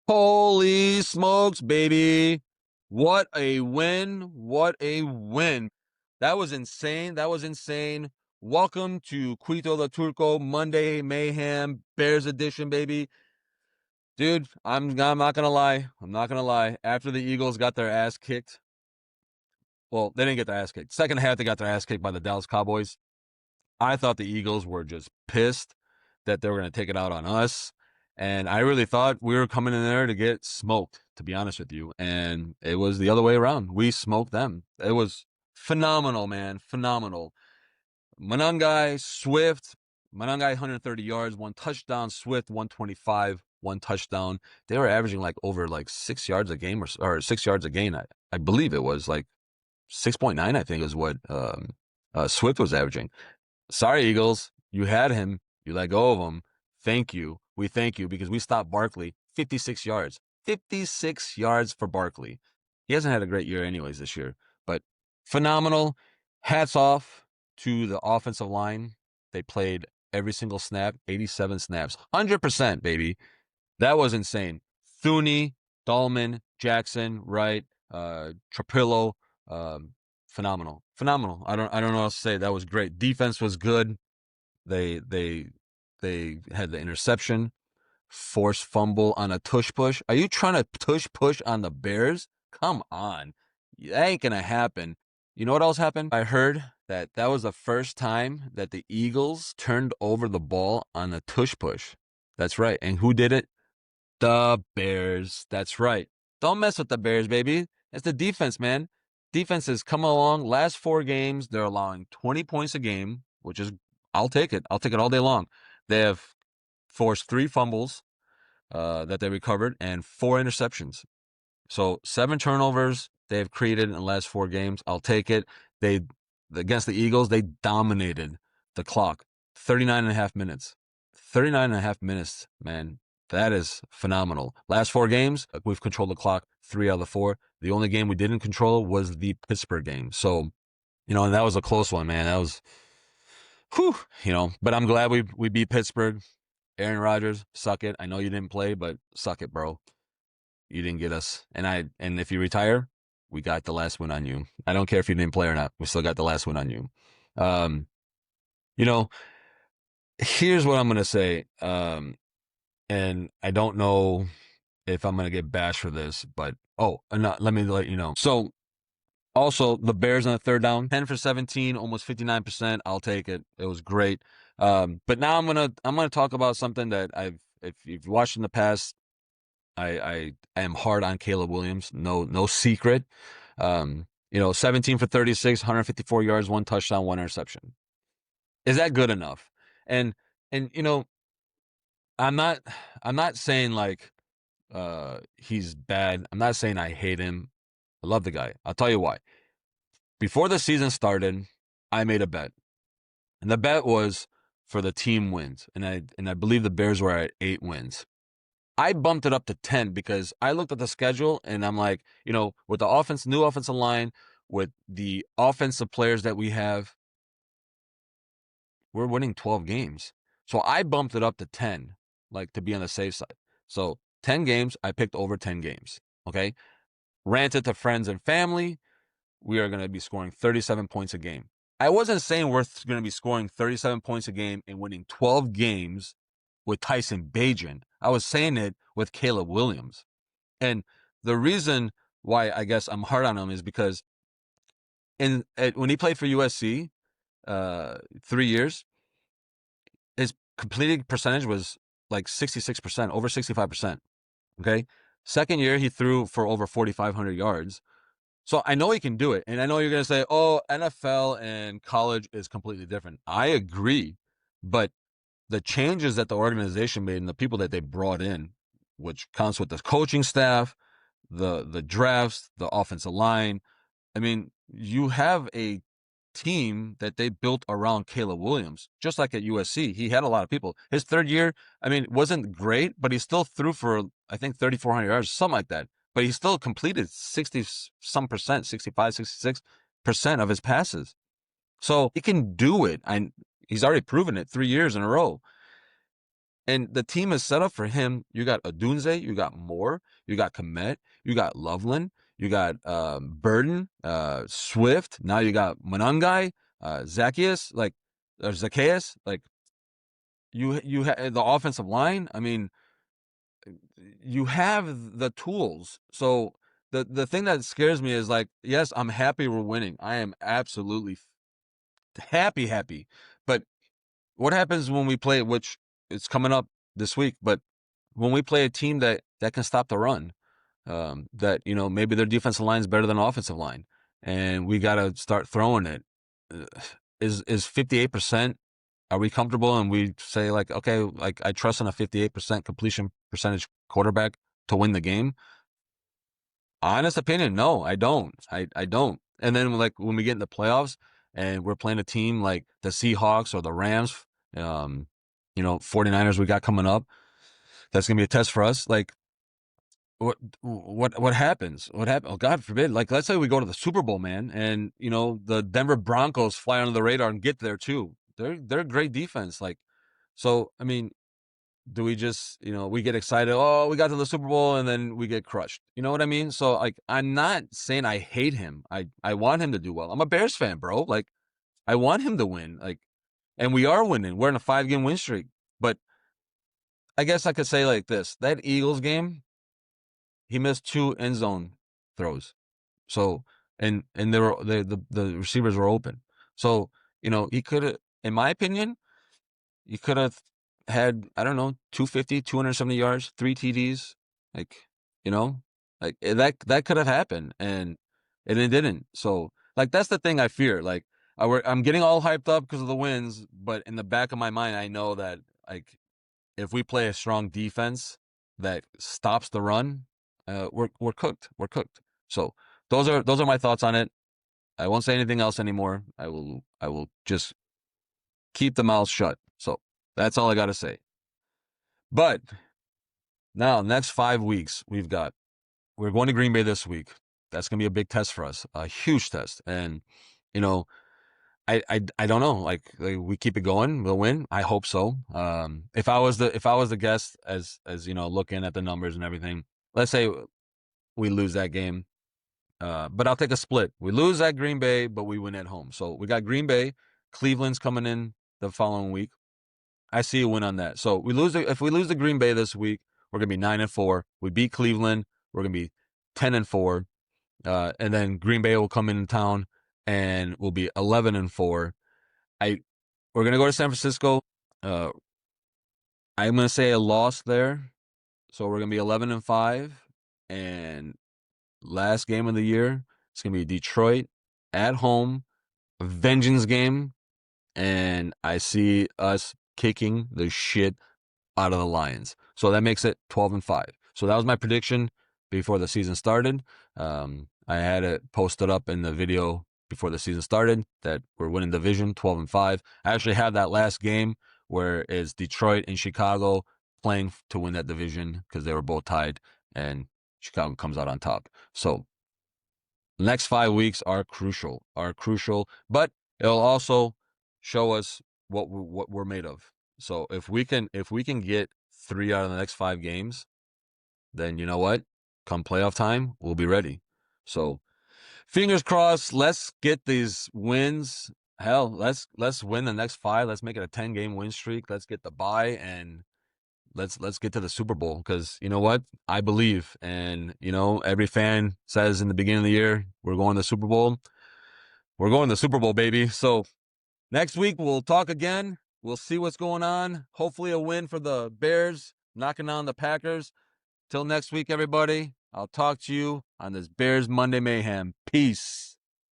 Holy smokes, baby. What a win. What a win. That was insane. That was insane. Welcome to Quito La Turco Monday Mayhem Bears edition, baby. Dude, I'm not gonna lie. I'm not gonna lie. After the Eagles got their ass kicked, well, they didn't get their ass kicked. Second half, they got their ass kicked by the Dallas Cowboys. I thought the Eagles were just pissed that they were going to take it out on us. And I really thought we were coming in there to get smoked, to be honest with you. And it was the other way around. We smoked them. It was phenomenal, man. Phenomenal. Manangai, Swift, Manangai 130 yards, one touchdown, Swift 125, one touchdown. They were averaging like over like 6 yards a game or 6 yards a gain. I believe it was like 6.9, I think is what Swift was averaging. Sorry, Eagles. You had him. You let go of him. Thank you. We thank you because we stopped Barkley 56 yards. 56 yards for Barkley. He hasn't had a great year anyways this year, but phenomenal. Hats off to the offensive line. They played every single snap, 87 snaps, 100%, baby. That was insane. Thuney, Dahlman, Jackson, Wright, Trapillo, phenomenal. I don't know what else to say. That was great. Defense was good. They had the interception, forced fumble on a tush push. Are you trying to tush push on the Bears? Come on. That ain't gonna happen. You know what else happened? I heard that was the first time that the Eagles turned over the ball on a tush push. That's right. And who did it? The Bears. That's right. Don't mess with the Bears, baby. It's the defense, man. Defense has come along. Last 4 games, they're allowing 20 points a game, which is, I'll take it. I'll take it all day long. They have forced 3 fumbles that they recovered and 4 interceptions. So 7 turnovers they've created in the last 4 games. I'll take it. They, against the Eagles, they dominated the clock. 39 and a half minutes. 39 and a half minutes, man. That is phenomenal. Last 4 games, we've controlled the clock 3 out of the 4. The only game we didn't control was the Pittsburgh game. So, and that was a close one, man. That was, whew, but I'm glad we beat Pittsburgh. Aaron Rodgers, suck it. I know you didn't play, but suck it, bro. You didn't get us. And if you retire, we got the last win on you. I don't care if you didn't play or not. We still got the last win on you. Here's what I'm going to say. And I don't know if I'm going to get bashed for this, but, let me let you know. So, also, the Bears on the third down, 10 for 17, almost 59%. I'll take it. It was great. But now I'm gonna talk about something that if you've watched in the past, I am hard on Caleb Williams. No secret. 17 for 36, 154 yards, 1 touchdown, 1 interception. Is that good enough? And I'm not saying like he's bad. I'm not saying I hate him. I love the guy. I'll tell you why. Before the season started, I made a bet. And the bet was for the team wins. And I believe the Bears were at 8 wins. I bumped it up to 10 because I looked at the schedule and I'm like, with the new offensive line, with the offensive players that we have, we're winning 12 games. So I bumped it up to 10, like to be on the safe side. So 10 games, I picked over 10 games. Okay. Ranted to friends and family, we are going to be scoring 37 points a game. I wasn't saying we're going to be scoring 37 points a game and winning 12 games with Tyson Bagent. I was saying it with Caleb Williams. And the reason why I guess I'm hard on him is because when he played for USC 3 years, his completed percentage was like 66%, over 65%. Okay. Second year, he threw for over 4,500 yards. So I know he can do it. And I know you're going to say, NFL and college is completely different. I agree. But the changes that the organization made and the people that they brought in, which counts with the coaching staff, the drafts, the offensive line. I mean, you have a team that they built around Caleb Williams, just like at USC. He had a lot of people. His third year, wasn't great, but he still threw for, I think, 3,400 yards, something like that. But he still completed 60 some percent, 65, 66% of his passes. So he can do it. He's already proven it 3 years in a row. And the team is set up for him. You got Odunze, you got Moore, you got Komet, you got Loveland, you got Burden, Swift. Now you got Monangai, Zacchaeus, like or Zacchaeus. Like you the offensive line. I mean, you have the tools. So the thing that scares me is like, yes, I'm happy we're winning. I am absolutely happy. But what happens when we play, which it's coming up this week, but when we play a team that can stop the run, that maybe their defensive line is better than offensive line, and we got to start throwing it. Uh, is 58%? Are we comfortable? And we say like, okay, like I trust in a 58% completion percentage quarterback to win the game. Honest opinion, no, I don't. I don't. And then like when we get in the playoffs and we're playing a team like the Seahawks or the Rams, 49ers we got coming up, that's gonna be a test for us. Like what happens? What happened? Oh, God forbid. Like let's say we go to the Super Bowl, man, and the Denver Broncos fly under the radar and get there too. They're a great defense. Like, so I mean, do we just, we get excited, oh, we got to the Super Bowl, and then we get crushed. You know what I mean? So like I'm not saying I hate him. I want him to do well. I'm a Bears fan, bro. Like I want him to win. Like, and we are winning. We're in a 5-game win streak. But I guess I could say like this: that Eagles game, he missed 2 end zone throws. So and they were the receivers were open. So he could have, in my opinion, he could have had, I don't know, 250, 270 yards, 3 TDs, like like that could have happened, and it didn't. So like that's the thing I fear. Like I'm getting all hyped up because of the wins, but in the back of my mind, I know that like if we play a strong defense that stops the run, we're cooked. We're cooked. So those are my thoughts on it. I won't say anything else anymore. I will just keep the mouth shut. So that's all I got to say. But now, next 5 weeks, we're going to Green Bay this week. That's going to be a big test for us, a huge test. And, you know, I don't know. Like we keep it going, we'll win. I hope so. If I was the guest, as looking at the numbers and everything, let's say we lose that game. But I'll take a split. We lose at Green Bay, but we win at home. So we got Green Bay, Cleveland's coming in the following week. I see a win on that. So if we lose to Green Bay this week, we're gonna be 9-4. We beat Cleveland, we're gonna be 10-4. And then Green Bay will come in town and we'll be 11-4. We're gonna go to San Francisco. Uh, I'm gonna say a loss there. So we're gonna be 11-5. And last game of the year, it's gonna be Detroit at home, a vengeance game, and I see us kicking the shit out of the Lions. So that makes it 12-5. So that was my prediction before the season started. I had it posted up in the video before the season started that we're winning division 12-5. I actually had that last game where it's Detroit and Chicago playing to win that division because they were both tied, and Chicago comes out on top. So the next 5 weeks are crucial, but it'll also show us what we're made of. So if we can get 3 out of the next 5 games, then you know what? Come playoff time, we'll be ready. So fingers crossed. Let's get these wins. Hell, let's win the next 5. Let's make it a 10-game win streak. Let's get the bye, and let's get to the Super Bowl, because you know what? I believe, and every fan says in the beginning of the year, we're going to the Super Bowl. We're going to the Super Bowl, baby. So next week we'll talk again. We'll see what's going on. Hopefully a win for the Bears, knocking down the Packers. Till next week, everybody. I'll talk to you on this Bears Monday Mayhem. Peace.